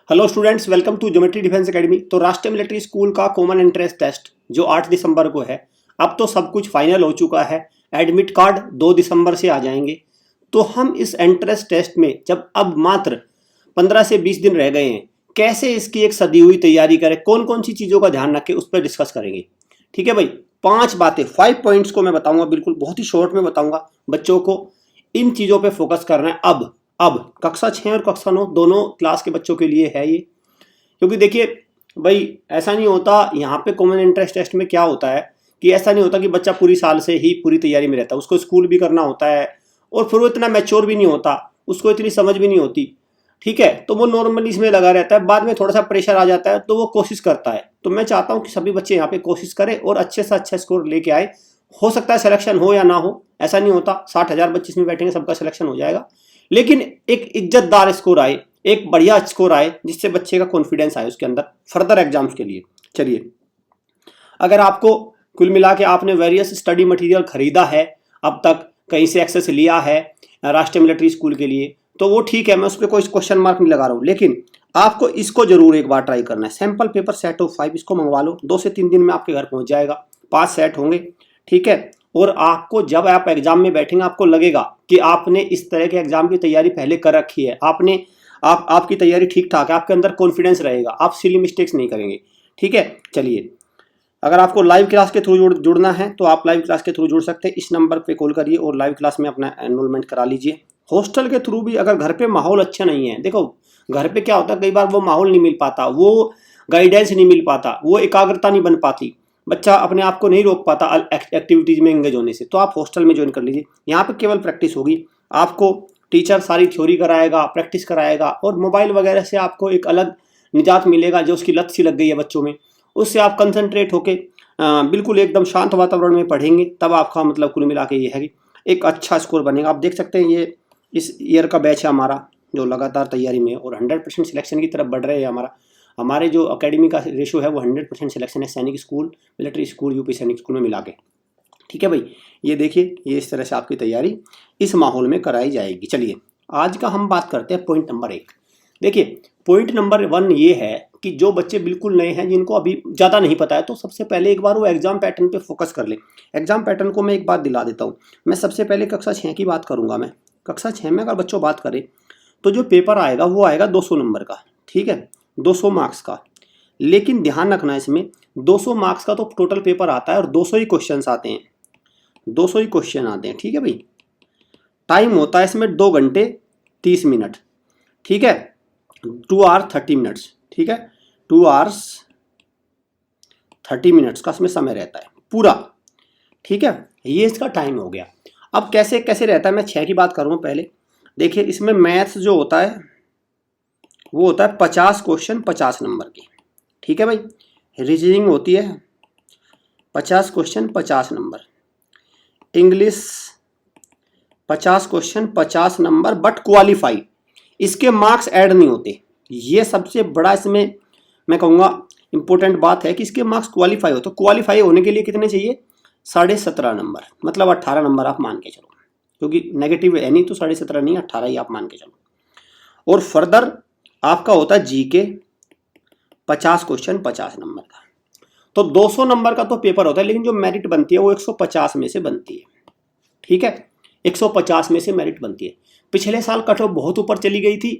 Hello students, welcome to Geometry Defence Academy. तो राष्ट्रीय military school का कॉमन एंट्रेंस टेस्ट जो 8 दिसंबर को है, अब तो सब कुछ फाइनल हो चुका है। एडमिट कार्ड 2 दिसंबर से आ जाएंगे। तो हम इस एंट्रेंस टेस्ट में जब अब मात्र 15 से 20 दिन रह गए हैं, कैसे इसकी एक सदी हुई तैयारी करें, कौन कौन सी चीज़ों का ध्यान रखें, उस पर डिस्कस करेंगे। ठीक है भाई, 5 बातें, 5 पॉइंट्स को मैं बताऊंगा, बिल्कुल बहुत ही शॉर्ट में बताऊंगा। बच्चों को इन चीज़ों पे फोकस करना है। अब कक्षा 6 और कक्षा 9 दोनों क्लास के बच्चों के लिए है ये। क्योंकि देखिए भाई, ऐसा नहीं होता यहाँ पे कॉमन इंटरेस्ट टेस्ट में क्या होता है कि ऐसा नहीं होता कि बच्चा पूरी साल से ही पूरी तैयारी में रहता है। उसको स्कूल भी करना होता है और फिर वो इतना मैच्योर भी नहीं होता, उसको इतनी समझ भी नहीं होती। ठीक है, तो वो नॉर्मली इसमें लगा रहता है। बाद में थोड़ा सा प्रेशर आ जाता है तो वो कोशिश करता है। तो मैं चाहता हूँ कि सभी बच्चे यहाँ पे कोशिश करें और अच्छे से अच्छा स्कोर लेके आए। हो सकता है सिलेक्शन हो या ना हो, ऐसा नहीं होता। 60,000 बच्चे इसमें बैठेंगे, सबका सिलेक्शन हो जाएगा, लेकिन एक इज्जतदार स्कोर आए, एक बढ़िया स्कोर आए, जिससे बच्चे का कॉन्फिडेंस आए उसके अंदर फर्दर एग्जाम्स के लिए। चलिए, अगर आपको कुल मिला के आपने वेरियस स्टडी मटेरियल खरीदा है, अब तक कहीं से एक्सेस लिया है राष्ट्रीय मिलिट्री स्कूल के लिए, तो वो ठीक है, मैं उस पर कोई क्वेश्चन मार्क नहीं लगा रहा हूँ। लेकिन आपको इसको जरूर एक बार ट्राई करना है। सैंपल पेपर सेट ऑफ 5 इसको मंगवा लो, 2 से 3 दिन में आपके घर पहुंच जाएगा। 5 सेट होंगे, ठीक है। और आपको जब आप एग्जाम में बैठेंगे, आपको लगेगा कि आपने इस तरह के एग्जाम की तैयारी पहले कर रखी है, आपकी तैयारी ठीक ठाक है, आपके अंदर कॉन्फिडेंस रहेगा, आप सिली मिस्टेक्स नहीं करेंगे। ठीक है, चलिए, अगर आपको लाइव क्लास के थ्रू जुड़ना है तो आप लाइव क्लास के थ्रू जुड़ सकते हैं। इस नंबर पे कॉल करिए और लाइव क्लास में अपना एनरोलमेंट करा लीजिए। हॉस्टल के थ्रू भी, अगर घर पे माहौल अच्छा नहीं है, देखो घर पे क्या होता है, कई बार वो माहौल नहीं मिल पाता, वो गाइडेंस नहीं मिल पाता, वो एकाग्रता नहीं बन पाती, बच्चा अपने आप को नहीं रोक पाता एक्टिविटीज में एंगेज होने से, तो आप हॉस्टल में ज्वाइन कर लीजिए। यहाँ पे केवल प्रैक्टिस होगी, आपको टीचर सारी थ्योरी कराएगा, प्रैक्टिस कराएगा, और मोबाइल वगैरह से आपको एक अलग निजात मिलेगा। जो उसकी लत सी लग गई है बच्चों में, उससे आप कंसंट्रेट होके बिल्कुल एकदम शांत वातावरण में पढ़ेंगे, तब आपका मतलब कुल मिला के ये है कि एक अच्छा स्कोर बनेगा। आप देख सकते हैं ये इस ईयर का बैच है हमारा, जो लगातार तैयारी में है और 100% सिलेक्शन की तरफ बढ़ रहे हैं। हमारे जो अकेडमी का रेशो है वो 100% सिलेक्शन है, सैनिक स्कूल, मिलिट्री स्कूल, यूपी सैनिक स्कूल में मिला के। ठीक है भाई, ये देखिए, ये इस तरह से आपकी तैयारी इस माहौल में कराई जाएगी। चलिए, आज का हम बात करते हैं पॉइंट नंबर 1। देखिए, पॉइंट नंबर 1 ये है कि जो बच्चे बिल्कुल नए हैं, जिनको अभी ज़्यादा नहीं पता है, तो सबसे पहले एक बार वो एग्जाम पैटर्न पे फोकस कर ले। एग्जाम पैटर्न को मैं एक बात दिला देता हूँ। मैं सबसे पहले कक्षा 6 की बात करूँगा। मैं कक्षा 6 में अगर बच्चों बात करें तो जो पेपर आएगा वो आएगा 200 नंबर का। ठीक है, 200 मार्क्स का। लेकिन ध्यान रखना, इसमें 200 मार्क्स का तो टोटल पेपर आता है और 200 ही क्वेश्चन आते हैं, 200 ही क्वेश्चन आते हैं। ठीक है भाई, टाइम होता है इसमें 2 घंटे 30 मिनट। ठीक है, 2 आवर 30 मिनट्स। ठीक है, 2 आवर्स 30 मिनट्स का इसमें समय रहता है पूरा। ठीक है, ये इसका टाइम हो गया। अब कैसे कैसे रहता है, मैं 6 की बात करूँगा पहले। देखिए, इसमें मैथ्स जो होता है वो होता है 50 क्वेश्चन 50 नंबर की। ठीक है भाई, रीजनिंग होती है 50 question 50 number, English 50 question 50 number, but qualify, इसके मार्क्स ऐड नहीं होते। ये सबसे बड़ा इसमें मैं कहूँगा इंपॉर्टेंट बात है कि इसके मार्क्स क्वालिफाई हो। तो क्वालिफाई होने के लिए कितने चाहिए? 17.5 नंबर, मतलब 18 नंबर आप मान के चलो, क्योंकि नेगेटिव है नहीं, तो 17.5 नहीं, 18 ही आप मान के चलो। और फर्दर आपका होता है जीके 50 क्वेश्चन 50 नंबर का। तो 200 नंबर का तो पेपर होता है, लेकिन जो मेरिट बनती है वो 150 में से बनती है। ठीक है, 150 में से मेरिट बनती है। पिछले साल कट ऑफ बहुत ऊपर चली गई थी,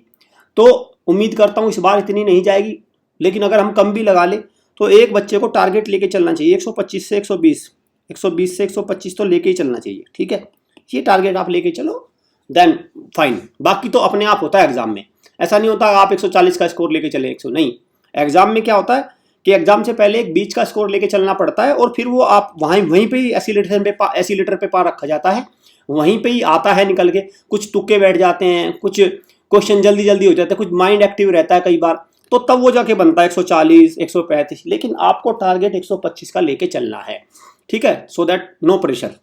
तो उम्मीद करता हूँ इस बार इतनी नहीं जाएगी। लेकिन अगर हम कम भी लगा ले तो एक बच्चे को टारगेट लेके चलना चाहिए, 125 से 120, 120 से 125 तो लेके ही चलना चाहिए। ठीक है, ये टारगेट आप लेके चलो, देन फाइन। बाकी तो अपने आप होता है एग्जाम में। ऐसा नहीं होता आप 140 का स्कोर लेके चले 100, नहीं। एग्जाम में क्या होता है कि एग्जाम से पहले एक बीच का स्कोर लेके चलना पड़ता है, और फिर वो आप वहीं पे ही एसिलेटर पे पा रखा जाता है, वहीं पे ही आता है निकल के। कुछ तुक्के बैठ जाते हैं, कुछ क्वेश्चन जल्दी जल्दी हो जाते हैं, कुछ माइंड एक्टिव रहता है कई बार, तो तब वो जाके बनता है 140 135। लेकिन आपको टारगेट 125 का लेके चलना है। ठीक है, so that no pressure.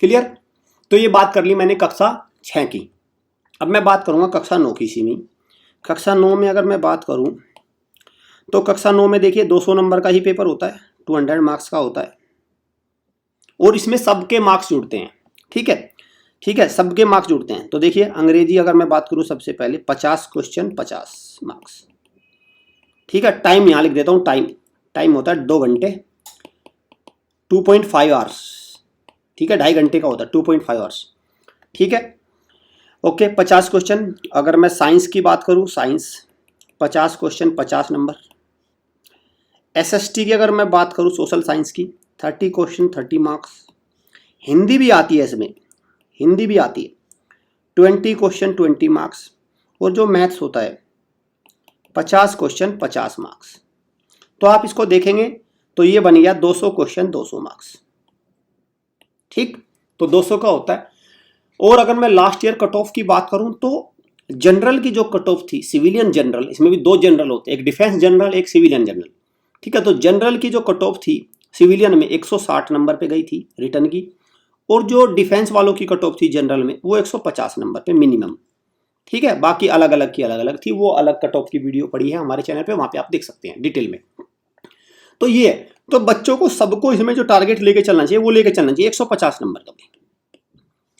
Clear? तो ये बात कर ली मैंने कक्षा 6 की। अब मैं बात करूंगा कक्षा 9 की। सीमी कक्षा 9 में अगर मैं बात करूं तो कक्षा 9 में देखिए 200 नंबर का ही पेपर होता है, 200 मार्क्स का होता है, और इसमें सबके मार्क्स जुड़ते हैं। ठीक है, ठीक है, सबके मार्क्स जुड़ते हैं। तो देखिए अंग्रेजी अगर मैं बात करूं सबसे पहले 50 क्वेश्चन 50 मार्क्स। ठीक है, टाइम यहां लिख देता हूं, टाइम होता है 2 घंटे 2.5 आवर्स। ठीक है, 2.5 घंटे का होता है 2.5 आवर्स। ठीक है, ओके 50 क्वेश्चन। अगर मैं साइंस की बात करूं, साइंस 50 क्वेश्चन 50 नंबर। एसएसटी की अगर मैं बात करूं, सोशल साइंस की 30 क्वेश्चन 30 मार्क्स। हिंदी भी आती है इसमें, हिंदी भी आती है 20 क्वेश्चन 20 मार्क्स। और जो मैथ्स होता है 50 क्वेश्चन 50 मार्क्स। तो आप इसको देखेंगे तो ये बन गया 200 क्वेश्चन 200 मार्क्स। ठीक, तो 200 का होता है। और अगर मैं लास्ट ईयर कट ऑफ की बात करूं तो जनरल की जो कट ऑफ थी, सिविलियन जनरल, इसमें भी 2 जनरल होते हैं, एक डिफेंस जनरल एक सिविलियन जनरल। ठीक है, तो जनरल की जो कट ऑफ थी सिविलियन में 160 नंबर पे गई थी रिटर्न की, और जो डिफेंस वालों की कट ऑफ थी जनरल में वो 150 नंबर पे मिनिमम। ठीक है, बाकी अलग अलग की अलग अलग थी, वो अलग कट ऑफ की वीडियो पड़ी है हमारे चैनल पे, वहां पे आप देख सकते हैं डिटेल में। तो ये तो बच्चों को सबको इसमें जो टारगेट लेके चलना चाहिए वो लेके चलना चाहिए 150 नंबर का।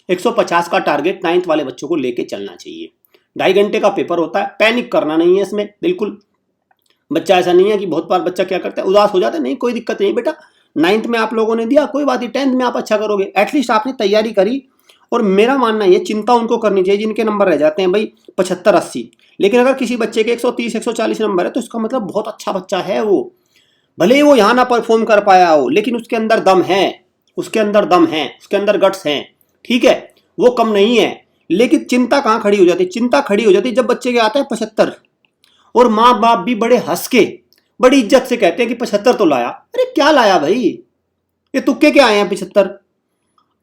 150 का टारगेट 9th वाले बच्चों को लेके चलना चाहिए। 2.5 घंटे का पेपर होता है, पैनिक करना नहीं है इसमें बिल्कुल। बच्चा ऐसा नहीं है कि बहुत बार बच्चा क्या करता है, उदास हो जाता है, नहीं कोई दिक्कत नहीं बेटा, 9th में आप लोगों ने दिया कोई बात नहीं, 10th में आप अच्छा करोगे, एटलीस्ट आपने तैयारी करी। और मेरा मानना ये चिंता उनको करनी चाहिए जिनके नंबर रह जाते हैं भाई 75-80। लेकिन अगर किसी बच्चे के 130-140 नंबर है तो इसका मतलब बहुत अच्छा बच्चा है वो, भले ही वो यहाँ ना परफॉर्म कर पाया हो लेकिन उसके अंदर दम है, उसके अंदर दम है, उसके अंदर गट्स हैं। ठीक है, वो कम नहीं है। लेकिन चिंता कहाँ खड़ी हो जाती है, चिंता खड़ी हो जाती है जब बच्चे के आता है 75 और माँ बाप भी बड़े हंस के बड़ी इज्जत से कहते हैं कि 75 तो लाया। अरे क्या लाया भाई, ये तुक्के क्या आए हैं 75।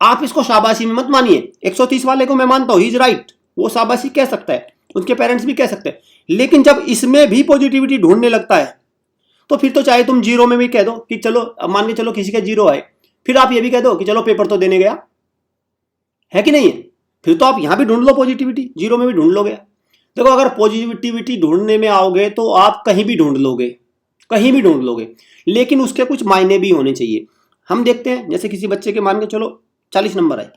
आप इसको शाबाशी में मत मानिए। 130 वाले को मैं मानता हूँ, ही इज राइट, वो शाबाशी कह सकता है, उसके पेरेंट्स भी कह सकते हैं। लेकिन जब इसमें भी पॉजिटिविटी ढूंढने लगता है तो फिर तो चाहे तुम जीरो में भी कह दो कि चलो मान के चलो किसी का जीरो आए, फिर आप ये भी कह दो कि चलो पेपर तो देने गया, है कि नहीं है। फिर तो आप यहां भी ढूंढ लो पॉजिटिविटी, जीरो में भी ढूंढ लोगे। देखो अगर पॉजिटिविटी ढूंढने में आओगे तो आप कहीं भी ढूंढ लोगे, कहीं भी ढूंढ लोगे, लेकिन उसके कुछ मायने भी होने चाहिए। हम देखते हैं जैसे किसी बच्चे के मान के चलो 40 नंबर आए,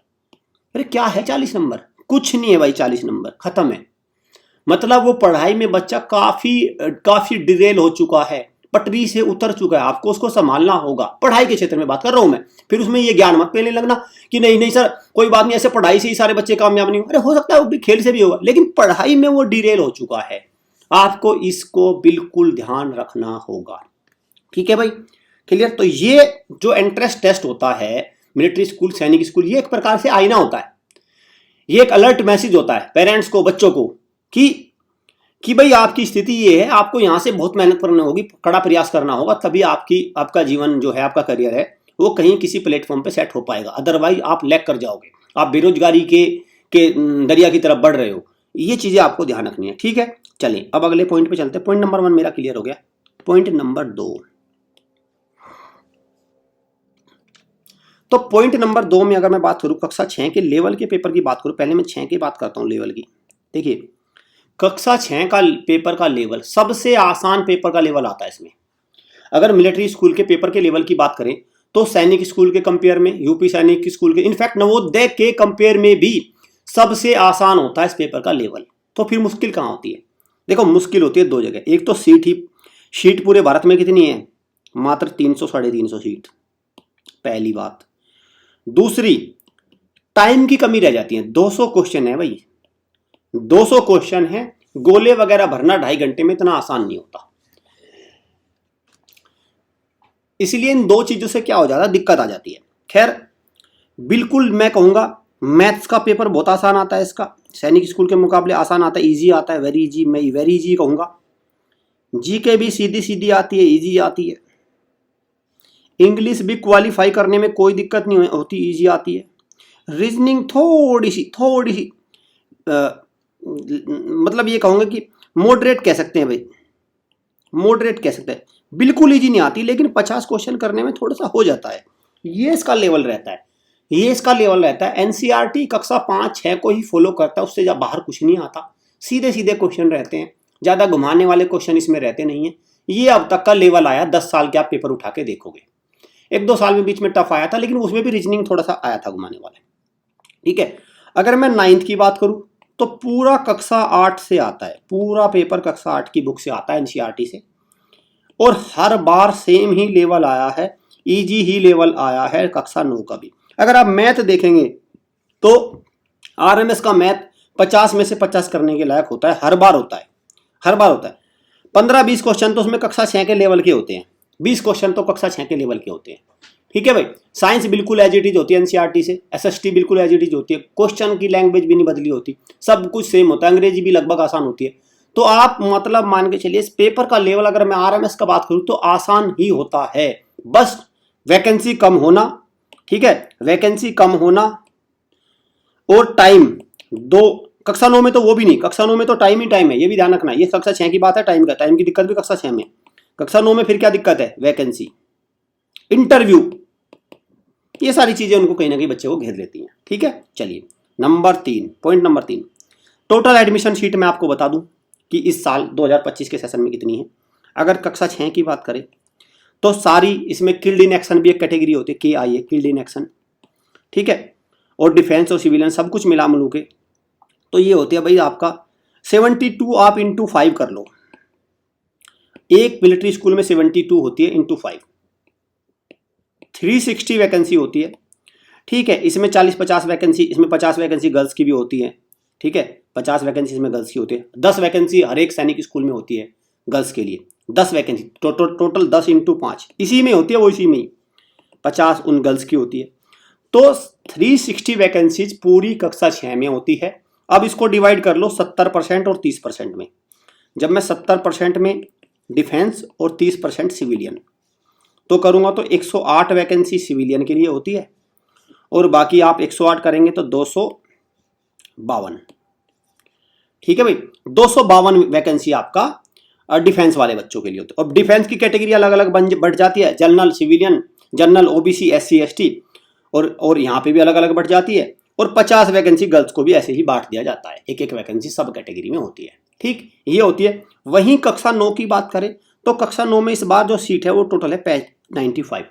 अरे क्या है 40 नंबर, कुछ नहीं है भाई, 40 नंबर खत्म है। मतलब वो पढ़ाई में बच्चा काफी डिरेल हो चुका है, पटरी से उतर चुका है, आपको उसको संभालना होगा। पढ़ाई के क्षेत्र में बात कर रहा हूं मैं, फिर उसमें ये ज्ञान मत लेने लगना कि नहीं नहीं सर कोई बात नहीं, ऐसे पढ़ाई से ही सारे बच्चे कामयाब नहीं हो। अरे हो सकता है वो भी खेल से भी होगा, लेकिन पढ़ाई में वो डिरेल हो चुका है, आपको इसको बिल्कुल ध्यान रखना होगा। ठीक है भाई, क्लियर। तो ये जो एंट्रेंस टेस्ट होता है मिलिट्री स्कूल, सैनिक स्कूल, ये एक प्रकार से आईना होता है, ये एक अलर्ट मैसेज होता है पेरेंट्स को, बच्चों को कि भाई आपकी स्थिति ये है, आपको यहां से बहुत मेहनत करनी होगी, कड़ा प्रयास करना होगा, तभी आपका जीवन जो है, आपका करियर है वो कहीं किसी प्लेटफॉर्म पे सेट हो पाएगा। अदरवाइज आप लैग कर जाओगे, आप बेरोजगारी के दरिया की तरफ बढ़ रहे हो। ये चीजें आपको ध्यान रखनी है। ठीक है, चलिए अब अगले पॉइंट पे चलते हैं। पॉइंट नंबर 1 मेरा क्लियर हो गया। पॉइंट नंबर 2, तो पॉइंट नंबर 2 में अगर मैं बात करूं कक्षा 6 के लेवल के पेपर की बात करूं, पहले मैं 6 की बात करता हूं लेवल की। देखिए कक्षा 6 का पेपर का लेवल सबसे आसान पेपर का लेवल आता है इसमें। अगर मिलिट्री स्कूल के पेपर के लेवल की बात करें तो सैनिक स्कूल के कंपेयर में, यूपी सैनिक स्कूल के, इनफैक्ट नवोदय के कंपेयर में भी सबसे आसान होता है इस पेपर का लेवल। तो फिर मुश्किल कहाँ होती है? देखो मुश्किल होती है 2 जगह। एक तो सीट पूरे भारत में कितनी है? मात्र 300-350 सीट, पहली बात। दूसरी, टाइम की कमी रह जाती है। 200 क्वेश्चन है भाई, 200 क्वेश्चन है, गोले वगैरह भरना 2.5 घंटे में इतना आसान नहीं होता। इसलिए इन 2 चीजों से क्या हो जाता है, दिक्कत आ जाती है। खैर बिल्कुल मैं कहूंगा मैथ्स का पेपर बहुत आसान आता है इसका, सैनिक स्कूल के मुकाबले आसान आता है, इजी आता है, वेरी इजी, मैं वेरी इजी कहूंगा। जीके भी सीधी सीधी आती है, इजी आती है। इंग्लिश भी क्वालिफाई करने में कोई दिक्कत नहीं होती, इजी आती है। रीजनिंग थोड़ी सी मतलब ये कहूंगा कि मॉडरेट कह सकते हैं भाई, मॉडरेट कह सकते हैं। बिल्कुल इजी नहीं आती, लेकिन 50 क्वेश्चन करने में थोड़ा सा हो जाता है। ये इसका लेवल रहता है, ये इसका लेवल रहता है। एनसीईआरटी कक्षा 5-6 को ही फॉलो करता है, उससे जब बाहर कुछ नहीं आता, सीधे सीधे क्वेश्चन रहते हैं, ज़्यादा घुमाने वाले क्वेश्चन इसमें रहते नहीं है। ये अब तक का लेवल आया, 10 साल के आप पेपर उठा के देखोगे। 1-2 साल में बीच में टफ आया था, लेकिन उसमें भी रीजनिंग थोड़ा सा आया था घुमाने वाला। ठीक है, अगर मैं 9th की बात करूं तो पूरा कक्षा 8 से आता है, पूरा पेपर कक्षा 8 की बुक से आता है, एनसीईआरटी से, और हर बार सेम ही लेवल आया है, इजी ही लेवल आया है कक्षा 9 का भी। अगर आप मैथ देखेंगे तो आरएमएस का मैथ 50 में से 50 करने के लायक होता है, हर बार होता है, हर बार होता है। 15-20 क्वेश्चन तो उसमें कक्षा 6 के लेवल के होते हैं, 20 क्वेश्चन तो कक्षा 6 के लेवल के होते हैं। ठीक है भाई, साइंस बिल्कुल एज इट इज होती है एनसीईआरटी से, एसएसटी बिल्कुल एज इट इज होती है, क्वेश्चन की लैंग्वेज भी नहीं बदली होती, सब कुछ सेम होता है, अंग्रेजी भी लगभग आसान होती है। तो आप मतलब मान के चलिए इस पेपर का लेवल अगर मैं आरएमएस का बात करूं तो आसान ही होता है, बस वैकेंसी कम होना, ठीक है, वैकेंसी कम होना और टाइम दो। कक्षा 9 में तो वो भी नहीं, कक्षा 9 में तो टाइम ही टाइम है, ये भी ध्यान रखना। ये कक्षा 6 की बात है, टाइम का, टाइम की दिक्कत भी कक्षा 6 में। कक्षा 9 में फिर क्या दिक्कत है, वैकेंसी, इंटरव्यू, ये सारी चीजें उनको कहीं ना कहीं बच्चे को घेर लेती हैं। ठीक है, चलिए number 3, point number 3, total admission seat मैं आपको बता दूं कि इस साल 2025 के सेशन में कितनी है। अगर कक्षा 6 की बात करें तो सारी, इसमें किल्ड इन एक्शन भी एक कैटेगरी होती है, KIA, किल्ड इन एक्शन, ठीक है, और डिफेंस और सिविलियन सब कुछ मिला मिलू के तो ये होती है भाई आपका 72, आप इंटू 5 कर लो, एक मिलिट्री स्कूल में 72 होती है इंटू 5, 360 वैकेंसी होती है। ठीक है, इसमें 40-50 वैकेंसी, इसमें 50 वैकेंसी गर्ल्स की भी होती है, ठीक है, 50 वैकेंसी इसमें गर्ल्स की होती है, 10 वैकेंसी हर एक सैनिक स्कूल में होती है गर्ल्स के लिए, 10 वैकेंसी, टोटल 10 इंटू 5 इसी में होती है, वो इसी में ही 50 उन गर्ल्स की होती है। तो 360 वैकेंसीज पूरी कक्षा 6 में होती है। अब इसको डिवाइड कर लो 70% और 30% में। जब मैं 70% में डिफेंस और 30% सिविलियन तो करूंगा तो 108 वैकेंसी सिविलियन के लिए होती है, और बाकी आप 108 करेंगे तो 252, ठीक है भाई, 252 वैकेंसी आपका डिफेंस वाले बच्चों के लिए होती है। अब डिफेंस की कैटेगरी अलग अलग बढ़ जाती है, general, civilian, general, OBC, SC ST, और यहाँ पे भी अलग अलग बढ़ जाती है, और 50 वैकेंसी गर्ल्स को भी ऐसे ही बांट दिया जाता है, एक एक वैकेंसी सब कैटेगरी में होती है। ठीक, ये होती है। वहीं कक्षा 9 की बात करें तो कक्षा 9 में इस बार जो सीट है वो टोटल है 95।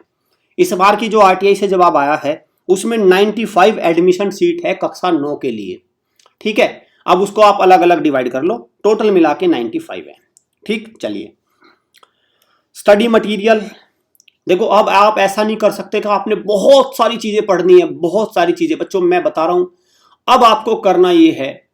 इस बार की जो RTI से जवाब आया है उसमें 95 एडमिशन सीट है कक्षा 9 के लिए। ठीक है, अब उसको आप अलग अलग डिवाइड कर लो, टोटल मिला के 95 है। ठीक, चलिए स्टडी मटेरियल देखो, अब आप ऐसा नहीं कर सकते कि आपने बहुत सारी चीजें पढ़नी है, बहुत सारी चीजें बच्चों मैं बता रहा हूं। अब आपको करना ये है,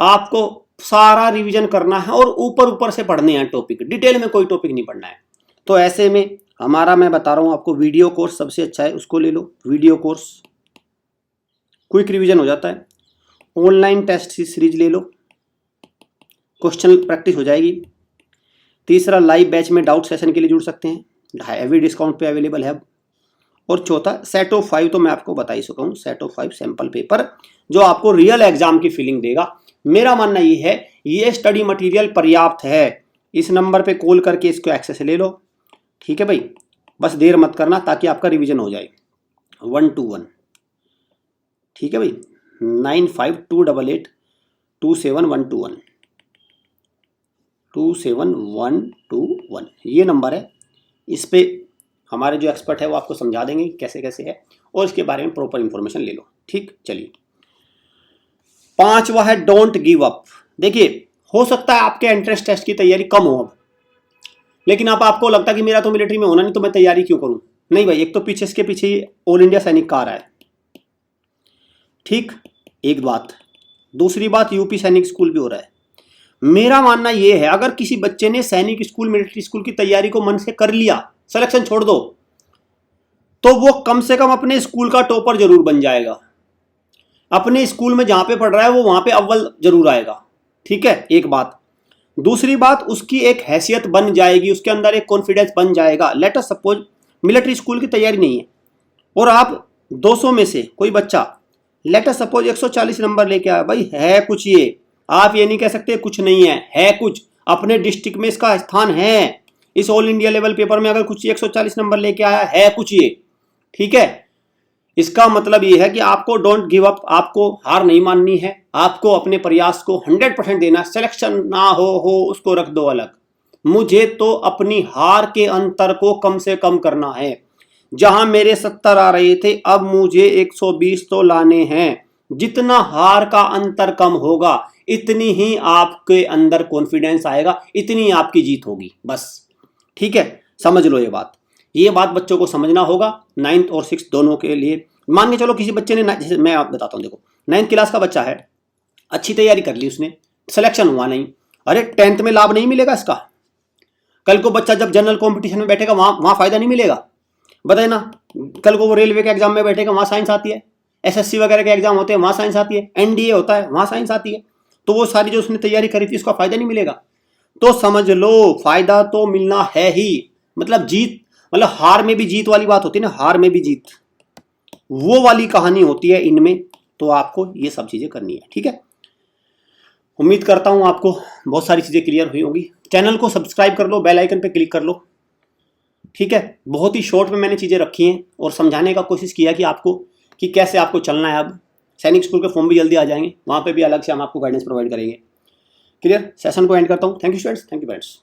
आपको सारा रिवीजन करना है और ऊपर ऊपर से पढ़ने हैं टॉपिक, डिटेल में कोई टॉपिक नहीं पढ़ना है। तो ऐसे में हमारा, मैं बता रहा हूं आपको, वीडियो कोर्स सबसे अच्छा है, उसको ले लो। वीडियो कोर्स क्विक रिवीजन हो जाता है। ऑनलाइन टेस्ट सीरीज ले लो, क्वेश्चन प्रैक्टिस हो जाएगी। तीसरा, लाइव बैच में डाउट सेशन के लिए जुड़ सकते हैं, हैवी डिस्काउंट पे अवेलेबल है। और चौथा, सेट ऑफ 5 तो मैं आपको बता ही सका हूं, सेट ऑफ 5 सैंपल पेपर जो आपको रियल एग्जाम की फीलिंग देगा। मेरा मानना ये है ये स्टडी मटेरियल पर्याप्त है। इस नंबर पे कॉल करके इसको एक्सेस ले लो, ठीक है भाई, बस देर मत करना ताकि आपका रिवीजन हो जाए 121। ठीक है भाई, 9528827121 27121 ये नंबर है। इस पे हमारे जो एक्सपर्ट है वो आपको समझा देंगे कैसे कैसे है, और इसके बारे में प्रॉपर इंफॉर्मेशन ले लो। ठीक, चलिए 5वां है डोंट गिव अप। देखिए, हो सकता है आपके एंट्रेंस टेस्ट की तैयारी कम हो अब, लेकिन अब आपको लगता है कि मेरा तो मिलिट्री में होना नहीं तो मैं तैयारी क्यों करूं। नहीं भाई, एक तो पीछे इसके पीछे ऑल इंडिया सैनिक का आ रहा है, ठीक, एक बात। दूसरी बात, यूपी सैनिक स्कूल भी हो रहा है। मेरा मानना यह है अगर किसी बच्चे ने सैनिक स्कूल, मिलिट्री स्कूल की तैयारी को मन से कर लिया, सिलेक्शन छोड़ दो, तो वो कम से कम अपने स्कूल का टॉपर जरूर बन जाएगा। अपने स्कूल में जहां पे पढ़ रहा है वो वहां पे अव्वल जरूर आएगा। ठीक है, एक बात। दूसरी बात, उसकी एक हैसियत बन जाएगी, उसके अंदर एक कॉन्फिडेंस बन जाएगा। Let us suppose military school की तैयारी नहीं है और आप 200 में से कोई बच्चा लेट अस सपोज 140 नंबर लेके आया, भाई है कुछ ये, आप ये नहीं कह सकते कुछ नहीं है कुछ। अपने डिस्ट्रिक्ट में इसका स्थान है, इस ऑल इंडिया लेवल पेपर में अगर कुछ 140 नंबर लेके आया है कुछ ये, ठीक है। इसका मतलब ये है कि आपको डोंट गिव अप, आपको हार नहीं माननी है, आपको अपने प्रयास को 100% देना। सिलेक्शन ना हो उसको रख दो अलग, मुझे तो अपनी हार के अंतर को कम से कम करना है। जहां मेरे 70 आ रहे थे अब मुझे 120 तो लाने हैं, जितना हार का अंतर कम होगा इतनी ही आपके अंदर कॉन्फिडेंस आएगा, इतनी आपकी जीत होगी बस। ठीक है, समझ लो ये बात बच्चों को समझना होगा, 9th और 6th दोनों के लिए। मान के चलो किसी बच्चे ने, जैसे मैं आप बताता हूँ, देखो 9th क्लास का बच्चा है, अच्छी तैयारी कर ली उसने, सिलेक्शन हुआ नहीं, अरे 10th में लाभ नहीं मिलेगा इसका? कल को बच्चा जब जनरल कॉम्पिटिशन में बैठेगा वहां फायदा नहीं मिलेगा? बताए ना, कल को वो रेलवे के एग्जाम में बैठेगा, वहां साइंस आती है, एसएससी वगैरह के एग्जाम होते हैं वहां साइंस आती है, एनडीए होता है वहां साइंस आती है, तो वो सारी जो उसने तैयारी करी थी उसका फायदा नहीं मिलेगा? तो समझ लो फायदा तो मिलना है ही, मतलब जीत, मतलब हार में भी जीत वाली बात होती है ना, हार में भी जीत, वो वाली कहानी होती है इनमें। तो आपको ये सब चीजें करनी है। ठीक है, उम्मीद करता हूं आपको बहुत सारी चीजें क्लियर हुई होंगी। चैनल को सब्सक्राइब कर लो, बेल आइकन पे क्लिक कर लो। ठीक है, बहुत ही शॉर्ट में मैंने चीजें रखी हैं और समझाने का कोशिश किया कि आपको, कि कैसे आपको चलना है। अब सैनिक स्कूल के फॉर्म भी जल्दी आ जाएंगे, वहां पे भी अलग से हम आपको गाइडेंस प्रोवाइड करेंगे। क्लियर, सेशन को एंड करता हूं। Thank you students, thank you parents.